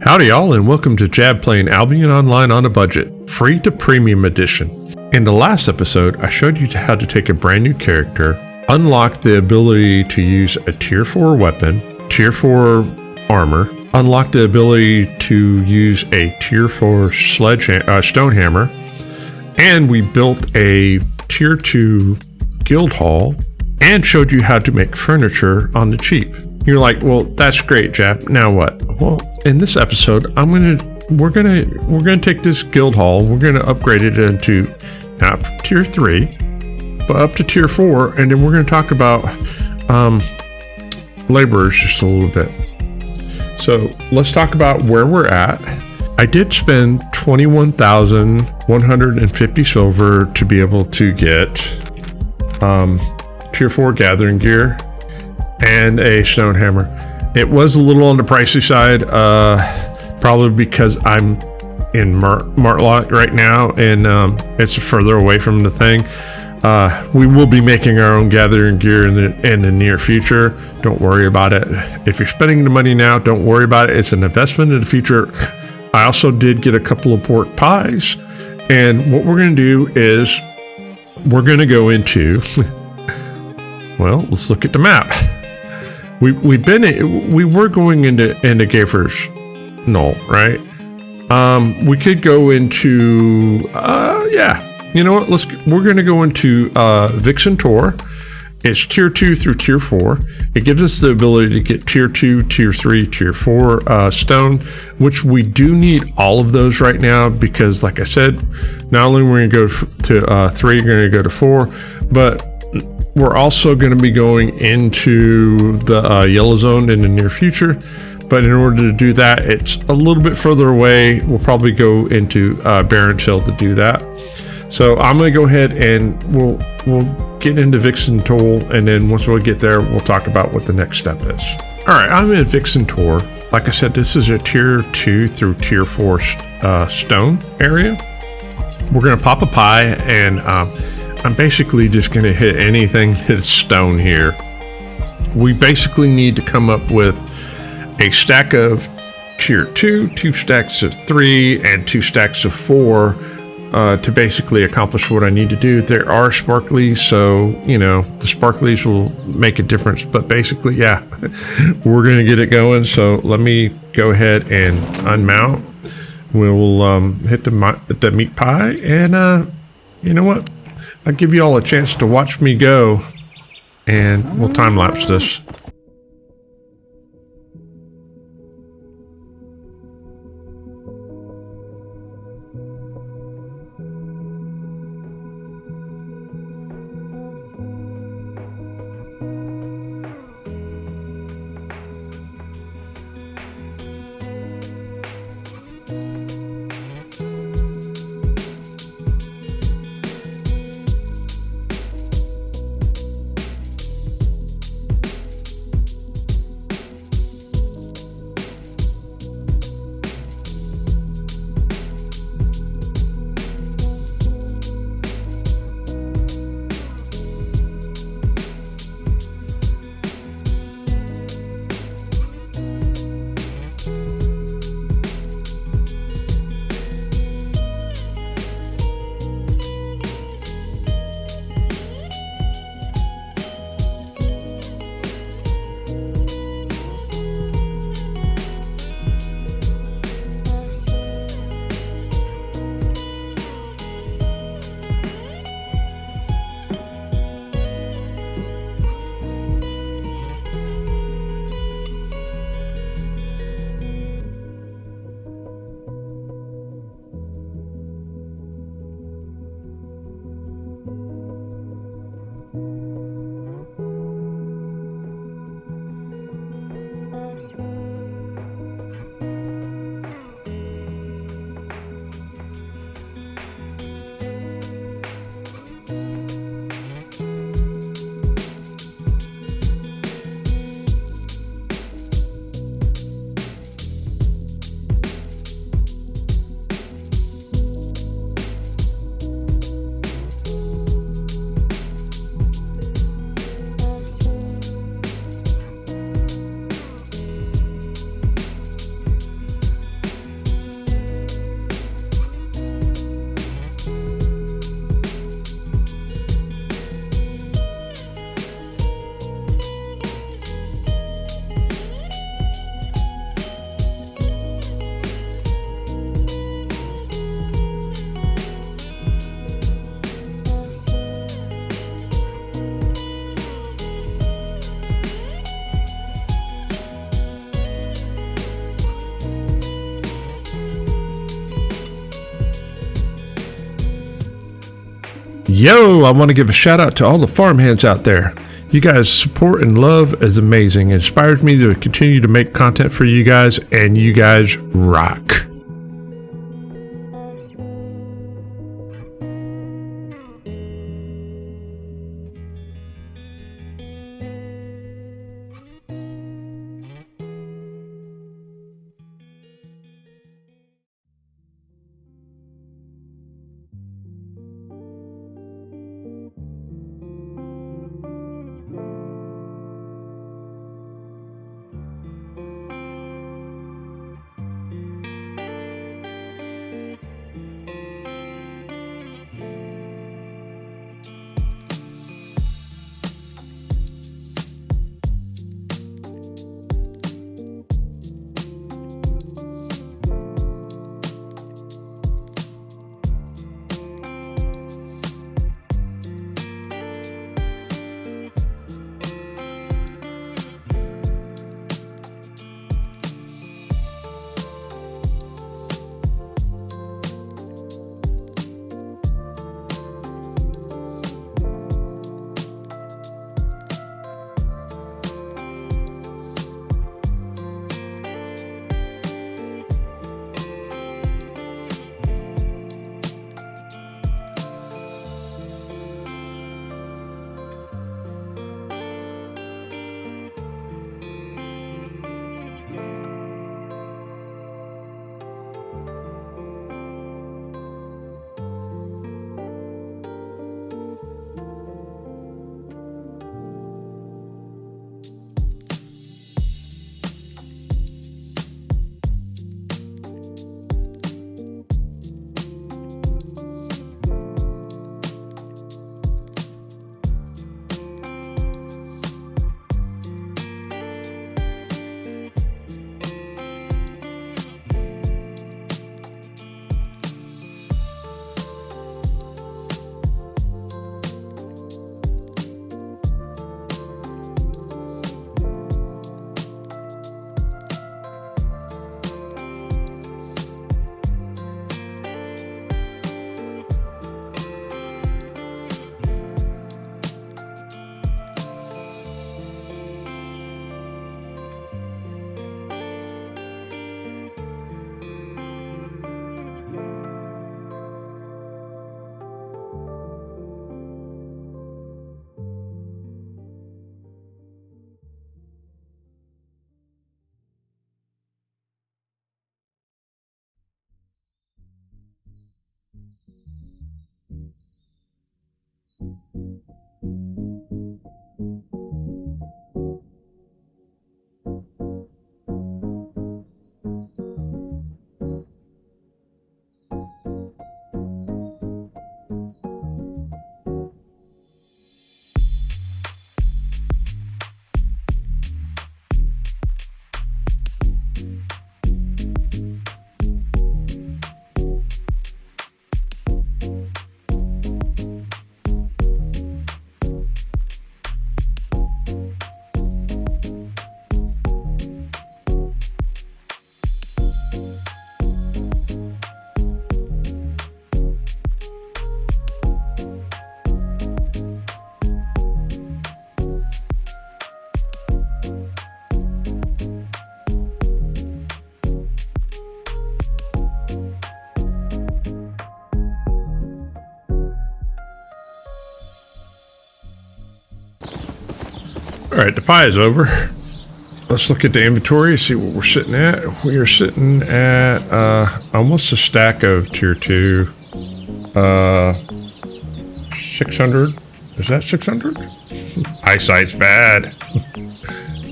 Howdy y'all, and welcome to Jab playing Albion Online on a budget, free to premium edition. In the last episode, I showed you how to take a brand new character, unlock the ability to use a tier 4 weapon, tier 4 armor, unlock the ability to use a tier 4 stone hammer, and we built a tier 2 guild hall and showed you how to make furniture on the cheap. You're like, well, that's great, Jab. Now what? Well, in this episode, we're gonna take this guild hall, we're gonna upgrade it into not tier 3, but up to tier 4, and then we're gonna talk about laborers just a little bit. So let's talk about where we're at. I did spend 21,150 silver to be able to get tier 4 gathering gear and a stone hammer. It was a little on the pricey side, probably because I'm in Martlot right now, and it's further away from the thing. We will be making our own gathering gear in the near future. Don't worry about it. If you're spending the money now, don't worry about it. It's an investment in the future. I also did get a couple of pork pies, and what we're going to do is we're going to go into well, let's look at the map. We were going into Gafer's Knoll, right? We could go into you know what? We're going to go into Vixen Tor. It's tier 2 through tier 4. It gives us the ability to get tier 2, tier 3, tier 4 stone, which we do need all of those right now because, like I said, not only we're going to go to 3, we're going to go to 4, but we're also going to be going into the yellow zone in the near future. But in order to do that, it's a little bit further away. We'll probably go into Baron's Hill to do that. So I'm going to go ahead and we'll get into Vixen Tor, and then once we get there, we'll talk about what the next step is. All right, I'm in Vixen Tor. Like I said, this is a tier 2 through tier 4 stone area. We're going to pop a pie, and I'm basically just going to hit anything that's stone here. We basically need to come up with a stack of tier 2, 2 stacks of 3, and 2 stacks of 4 to basically accomplish what I need to do. There are sparklies, so, you know, the sparklies will make a difference. But basically, yeah, we're going to get it going. So let me go ahead and unmount. We'll hit the meat pie, and you know what? I'll give you all a chance to watch me go, and we'll time lapse this. Yo, I want to give a shout out to all the farmhands out there. You guys' support and love is amazing. It inspires me to continue to make content for you guys, and you guys rock. All right, the pie is over. Let's look at the inventory, see what we're sitting at. We are sitting at almost a stack of tier 2. 600. Is that 600? Eyesight's bad.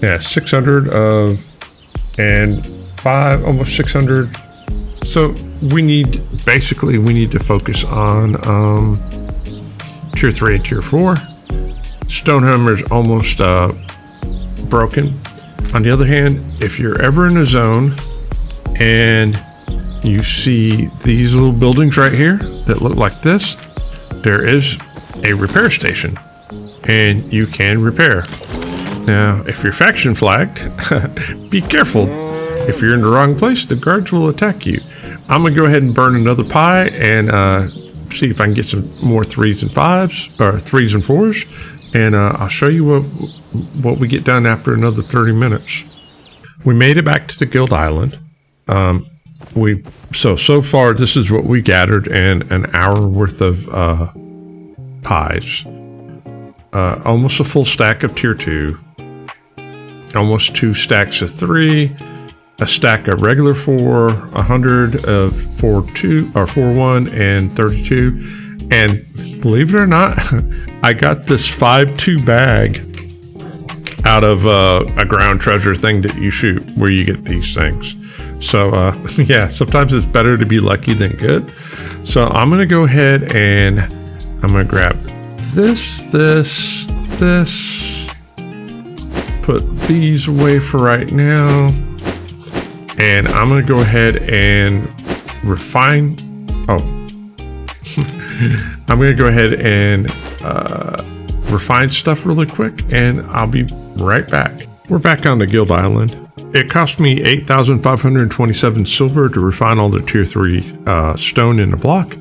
Yeah, 600 of, and 5, almost 600. So we need to focus on tier 3 and tier 4. Stonehammer's almost broken. On the other hand, if you're ever in a zone and you see these little buildings right here that look like this, there is a repair station and you can repair. Now, if you're faction flagged, be careful. If you're in the wrong place, the guards will attack you. I'm gonna go ahead and burn another pie and see if I can get some more 3s and 5s, or 3s and 4s, and I'll show you what we get done after another 30 minutes. We made it back to the Guild Island. So far this is what we gathered in an hour worth of pies. Almost a full stack of tier 2, almost 2 stacks of 3, a stack of regular 4, 100 of 4-2 or 4-1 and 32. And believe it or not, I got this 5-2 bag out of a ground treasure thing that you shoot where you get these things. So yeah, sometimes it's better to be lucky than good. So I'm gonna go ahead and I'm gonna grab this, put these away for right now, and I'm gonna go ahead and refine. I'm gonna go ahead and refine stuff really quick, and I'll be right back. We're back on the Guild Island. It cost me 8,527 silver to refine all the tier 3 stone in the block.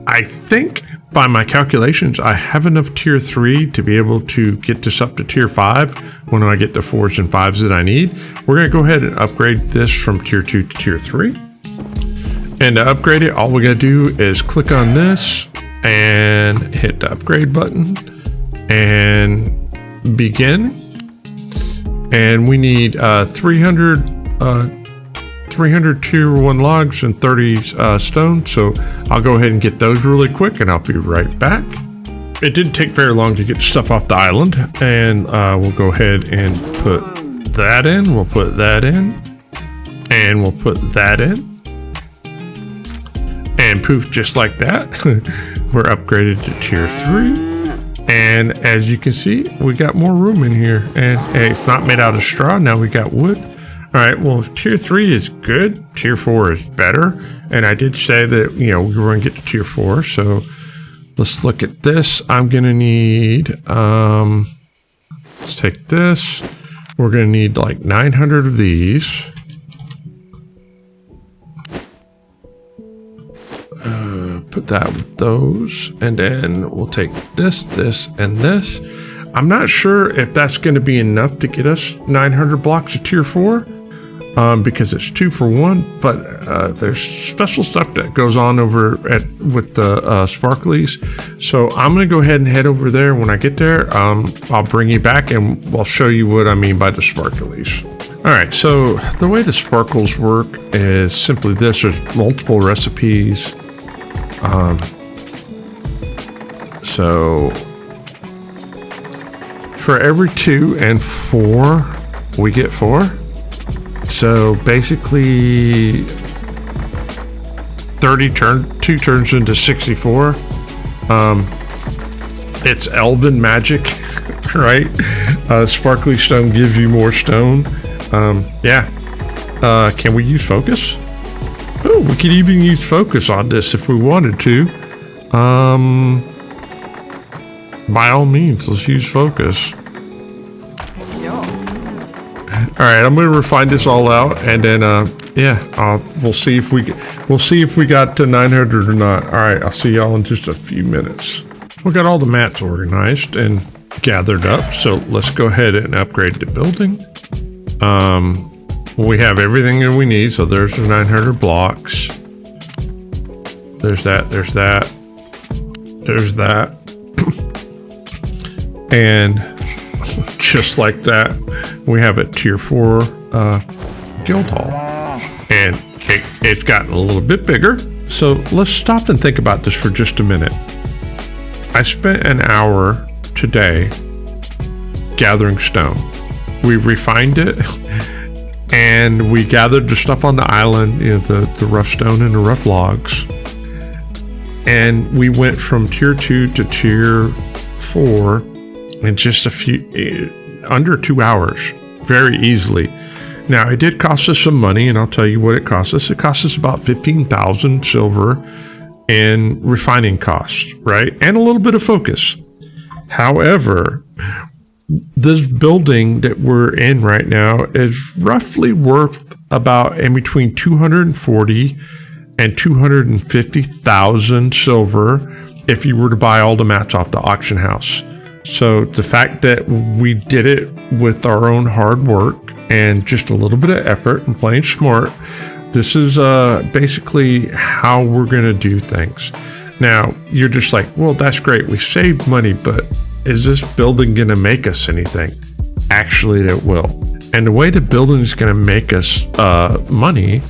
I think by my calculations, I have enough tier 3 to be able to get this up to tier 5 when I get the 4s and 5s that I need. We're going to go ahead and upgrade this from tier 2 to tier 3. And to upgrade it, all we got to do is click on this and hit the upgrade button and begin. And we need 300 tier 1 logs and 30 stone. So I'll go ahead and get those really quick, and I'll be right back. It didn't take very long to get stuff off the island, and we'll go ahead and put that in. We'll put that in, and we'll put that in, and poof, just like that, we're upgraded to tier 3. And as you can see, we got more room in here, and it's not made out of straw. Now we got wood. All right, well, tier 3 is good. Tier 4 is better. And I did say that, we were going to get to tier 4. So let's look at this. I'm going to need, let's take this. We're going to need like 900 of these. Put that with those, and then we'll take this, and this. I'm not sure if that's going to be enough to get us 900 blocks of tier 4, because it's 2 for 1, but there's special stuff that goes on over with the sparklies. So I'm going to go ahead and head over there. When I get there, I'll bring you back and I'll show you what I mean by the sparklies. All right, so the way the sparkles work is simply this. There's multiple recipes. So for every 2 and 4, we get 4. So basically 2 turns into 64. It's elven magic, right? Sparkly stone gives you more stone. Yeah. Can we use focus? Oh, we could even use focus on this if we wanted to. By all means, let's use focus. All right, I'm going to refine this all out, and then yeah, we'll see if we got to 900 or not. All right, I'll see y'all in just a few minutes. We got all the mats organized and gathered up, so let's go ahead and upgrade the building. We have everything that we need, so there's the 900 blocks. There's that, there's that, there's that. And just like that, we have a tier 4 guild hall. And it's gotten a little bit bigger. So let's stop and think about this for just a minute. I spent an hour today gathering stone. We refined it. And we gathered the stuff on the island, the rough stone and the rough logs. And we went from tier 2 to tier 4 in just under 2 hours, very easily. Now, it did cost us some money, and I'll tell you what it cost us. It cost us about 15,000 silver in refining costs, right? And a little bit of focus. However, this building that we're in right now is roughly worth about in between 240 and 250,000 silver if you were to buy all the mats off the auction house. So the fact that we did it with our own hard work and just a little bit of effort and playing smart, this is basically how we're going to do things. Now, you're just like, well, that's great. We saved money, but is this building going to make us anything? Actually, it will. And the way the building is going to make us money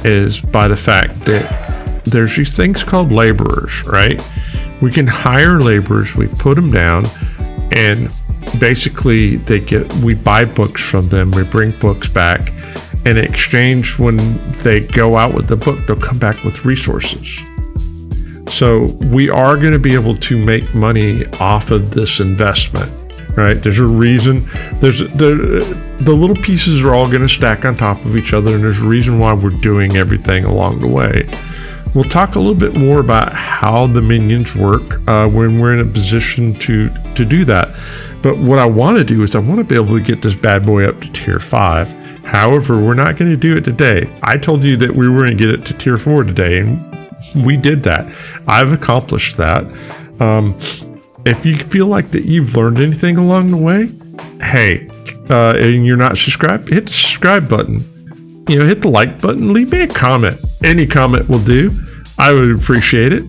is by the fact that there's these things called laborers, right? We can hire laborers, we put them down, and basically we buy books from them, we bring books back, and in exchange, when they go out with the book, they'll come back with resources. So we are going to be able to make money off of this investment, right? There's a reason. The little pieces are all going to stack on top of each other, and there's a reason why we're doing everything along the way. We'll talk a little bit more about how the minions work when we're in a position to do that. But what I want to do is I want to be able to get this bad boy up to tier 5. However, we're not going to do it today. I told you that we were going to get it to tier 4 today, and we did that. I've accomplished that. If you feel like that you've learned anything along the way, hey, and you're not subscribed, hit the subscribe button. Hit the like button, leave me a comment. Any comment will do. I would appreciate it.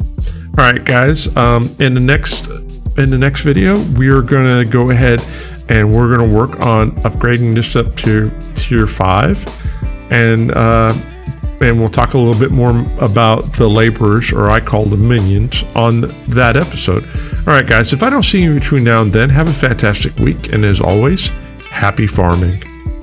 All right, guys. In the next video, we are gonna go ahead and we're gonna work on upgrading this up to tier 5, and we'll talk a little bit more about the laborers, or I call them minions, on that episode. All right, guys. If I don't see you between now and then, have a fantastic week, and as always, happy farming.